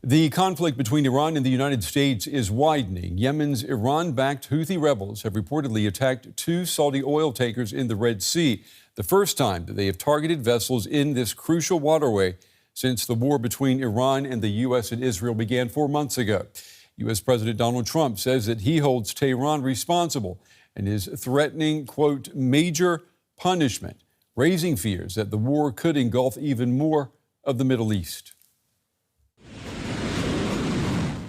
The conflict between Iran and the United States is widening. Yemen's Iran-backed Houthi rebels have reportedly attacked 2 Saudi oil tankers in the Red Sea, the first time that they have targeted vessels in this crucial waterway since the war between Iran and the U.S. and Israel began 4 months ago. U.S. President Donald Trump says that he holds Tehran responsible and is threatening, quote, major punishment, raising fears that the war could engulf even more of the Middle East.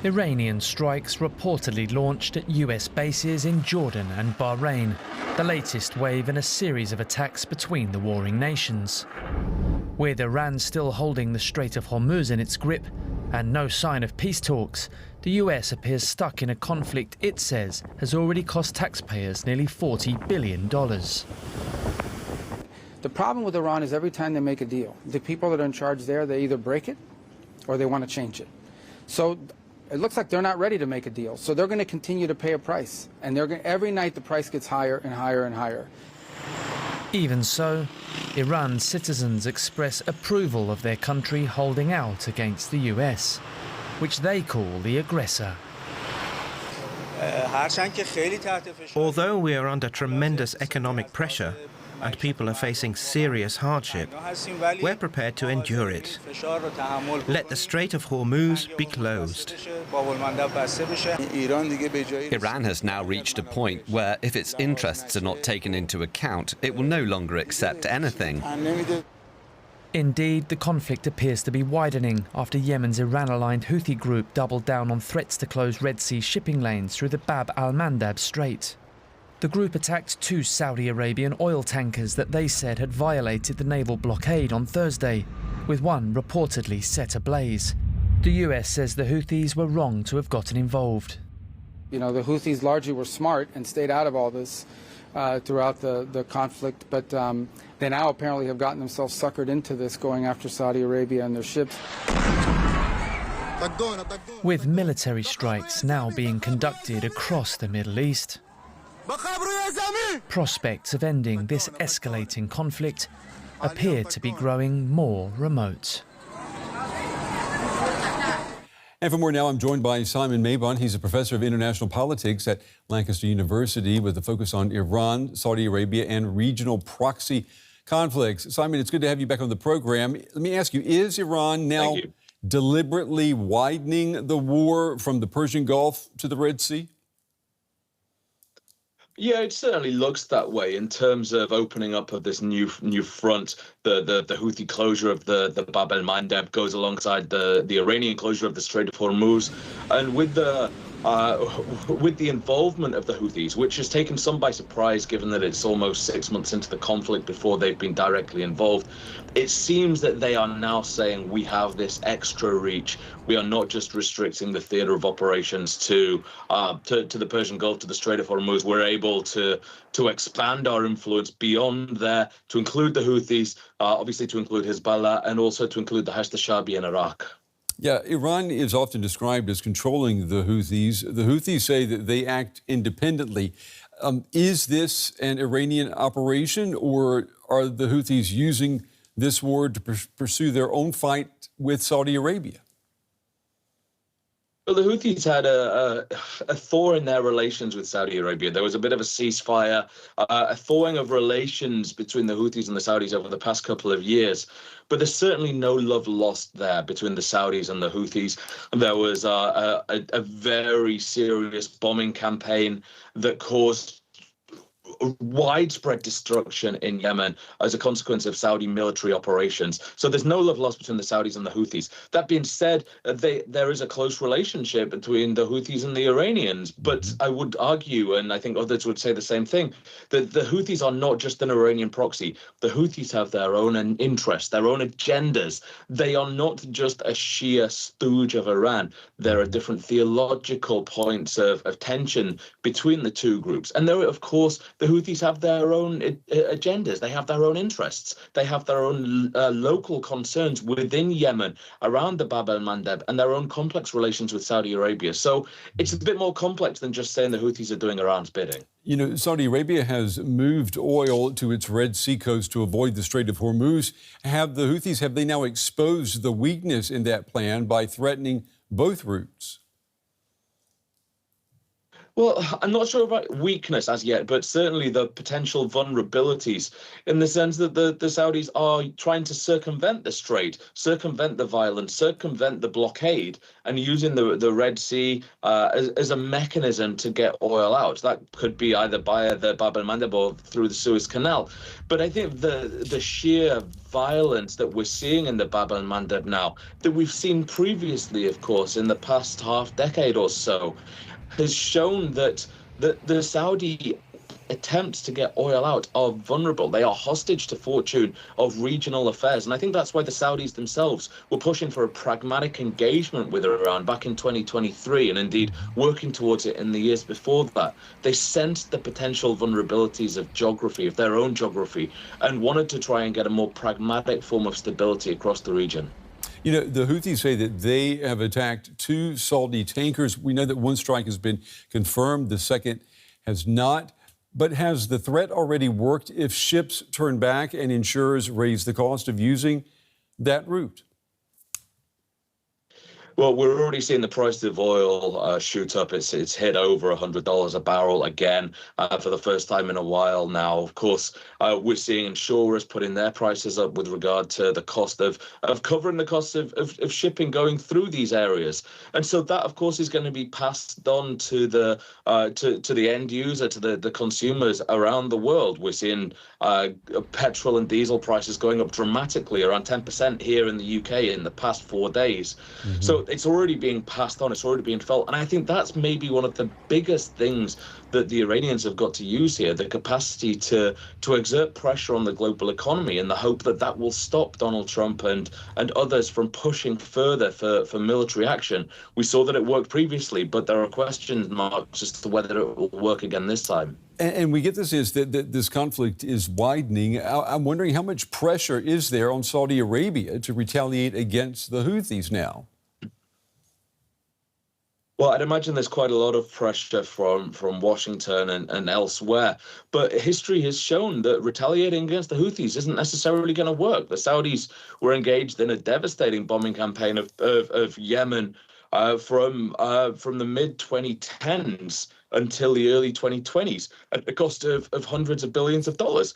Iranian strikes reportedly launched at US bases in Jordan and Bahrain, the latest wave in a series of attacks between the warring nations. With Iran still holding the Strait of Hormuz in its grip and no sign of peace talks, the US appears stuck in a conflict it says has already cost taxpayers nearly $40 billion. The problem with Iran is every time they make a deal, the people that are in charge there, they either break it or they want to change it. So it looks like they're not ready to make a deal. So they're going to continue to pay a price. And every night the price gets higher and higher and higher. Even so, Iran's citizens express approval of their country holding out against the US, which they call the aggressor. Although we are under tremendous economic pressure and people are facing serious hardship, we're prepared to endure it. Let the Strait of Hormuz be closed. Iran has now reached a point where, if its interests are not taken into account, it will no longer accept anything. Indeed, the conflict appears to be widening after Yemen's Iran-aligned Houthi group doubled down on threats to close Red Sea shipping lanes through the Bab al-Mandab Strait. The group attacked 2 Saudi Arabian oil tankers that they said had violated the naval blockade on Thursday, with one reportedly set ablaze. The US says the Houthis were wrong to have gotten involved. You know, the Houthis largely were smart and stayed out of all this throughout the conflict, but they now apparently have gotten themselves suckered into this, going after Saudi Arabia and their ships. With military strikes now being conducted across the Middle East, prospects of ending this escalating conflict appear to be growing more remote. And for more now, I'm joined by Simon Mabon. He's a professor of international politics at Lancaster University with a focus on Iran, Saudi Arabia, and regional proxy conflicts. Simon, it's good to have you back on the program. Let me ask you, is Iran now deliberately widening the war from the Persian Gulf to the Red Sea? Yeah, it certainly looks that way in terms of opening up of this new front. The Houthi closure of the Bab al-Mandab goes alongside the Iranian closure of the Strait of Hormuz, and with the involvement of the Houthis, which has taken some by surprise, given that it's almost 6 months into the conflict before they've been directly involved. It seems that they are now saying we have this extra reach. We are not just restricting the theater of operations to the Persian Gulf, to the Strait of Hormuz. We're able to expand our influence beyond there, to include the Houthis, obviously to include Hezbollah, and also to include the Hashd al-Shaabi in Iraq. Yeah, Iran is often described as controlling the Houthis. The Houthis say that they act independently. Is this an Iranian operation, or are the Houthis using this war to pursue their own fight with Saudi Arabia? Well, the Houthis had a thaw in their relations with Saudi Arabia. There was a bit of a ceasefire, a thawing of relations between the Houthis and the Saudis over the past couple of years. But there's certainly no love lost there between the Saudis and the Houthis. There was a very serious bombing campaign that caused widespread destruction in Yemen as a consequence of Saudi military operations. So there's no love lost between the Saudis and the Houthis. That being said, there is a close relationship between the Houthis and the Iranians. But I would argue, and I think others would say the same thing, that the Houthis are not just an Iranian proxy. The Houthis have their own interests, their own agendas. They are not just a Shia stooge of Iran. There are different theological points of tension between the two groups. And there are, of course, the Houthis have their own agendas. They have their own interests. They have their own local concerns within Yemen around the Bab al-Mandab and their own complex relations with Saudi Arabia. So it's a bit more complex than just saying the Houthis are doing Iran's bidding. You know, Saudi Arabia has moved oil to its Red Sea coast to avoid the Strait of Hormuz. Have the Houthis, have they now exposed the weakness in that plan by threatening both routes? Well, I'm not sure about weakness as yet, but certainly the potential vulnerabilities in the sense that the Saudis are trying to circumvent the strait, circumvent the violence, circumvent the blockade, and using the Red Sea as a mechanism to get oil out. That could be either via the Bab el-Mandeb or through the Suez Canal. But I think the sheer violence that we're seeing in the Bab el-Mandeb now, that we've seen previously, of course, in the past half decade or so, has shown that the Saudi attempts to get oil out are vulnerable. They are hostage to fortune of regional affairs. And I think that's why the Saudis themselves were pushing for a pragmatic engagement with Iran back in 2023, and indeed working towards it in the years before that. They sensed the potential vulnerabilities of geography, of their own geography, and wanted to try and get a more pragmatic form of stability across the region. You know, the Houthis say that they have attacked 2 Saudi tankers. We know that one strike has been confirmed, the second has not. But has the threat already worked if ships turn back and insurers raise the cost of using that route? Well, we're already seeing the price of oil shoot up. It's hit over $100 a barrel again for the first time in a while now. Of course, we're seeing insurers putting their prices up with regard to the cost of covering the costs of shipping going through these areas. And so that, of course, is going to be passed on to the end user, to the consumers around the world. We're seeing petrol and diesel prices going up dramatically, around 10% here in the UK in the past 4 days. Mm-hmm. So it's already being passed on, it's already being felt. And I think that's maybe one of the biggest things that the Iranians have got to use here, the capacity to exert pressure on the global economy in the hope that that will stop Donald Trump and others from pushing further for military action. We saw that it worked previously, but there are question marks as to whether it will work again this time. And we get the sense that this conflict is widening. I'm wondering how much pressure is there on Saudi Arabia to retaliate against the Houthis now? Well, I'd imagine there's quite a lot of pressure from Washington and elsewhere. But history has shown that retaliating against the Houthis isn't necessarily going to work. The Saudis were engaged in a devastating bombing campaign of Yemen from the mid-2010s until the early 2020s at the cost of hundreds of billions of dollars.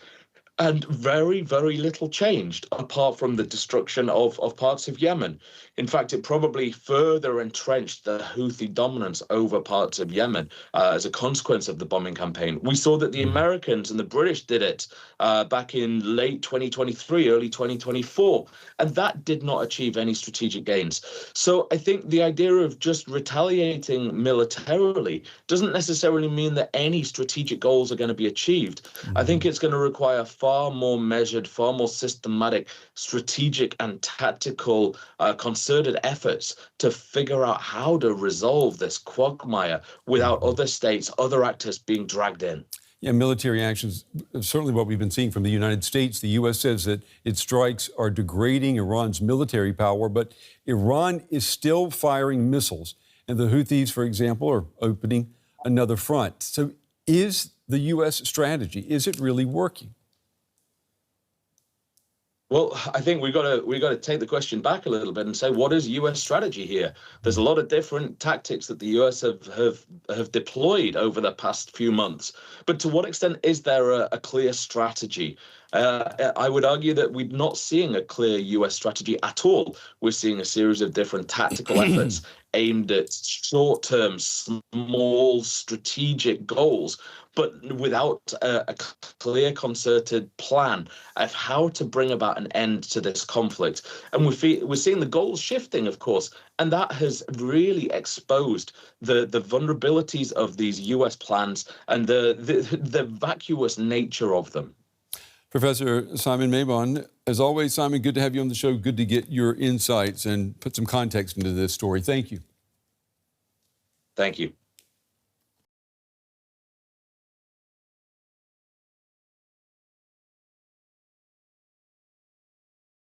And very, very little changed apart from the destruction of parts of Yemen. In fact, it probably further entrenched the Houthi dominance over parts of Yemen as a consequence of the bombing campaign. We saw that the Americans and the British did it back in late 2023, early 2024, and that did not achieve any strategic gains. So I think the idea of just retaliating militarily doesn't necessarily mean that any strategic goals are going to be achieved. I think it's going to require far more measured, far more systematic, strategic and tactical concerted efforts to figure out how to resolve this quagmire without other states, other actors being dragged in. Yeah, military actions, certainly what we've been seeing from the United States. The U.S. says that its strikes are degrading Iran's military power, but Iran is still firing missiles. And the Houthis, for example, are opening another front. So is the U.S. strategy, is it really working? Well, I think we got to take the question back a little bit and say, what is U.S. strategy here? There's a lot of different tactics that the U.S. have deployed over the past few months, but to what extent is there a clear strategy? I would argue that we're not seeing a clear U.S. strategy at all. We're seeing a series of different tactical efforts aimed at short-term, small, strategic goals, but without a clear, concerted plan of how to bring about an end to this conflict. And we're seeing the goals shifting, of course, and that has really exposed the vulnerabilities of these U.S. plans and the vacuous nature of them. Professor Simon Mabon, as always, Simon, good to have you on the show. Good to get your insights and put some context into this story. Thank you. Thank you.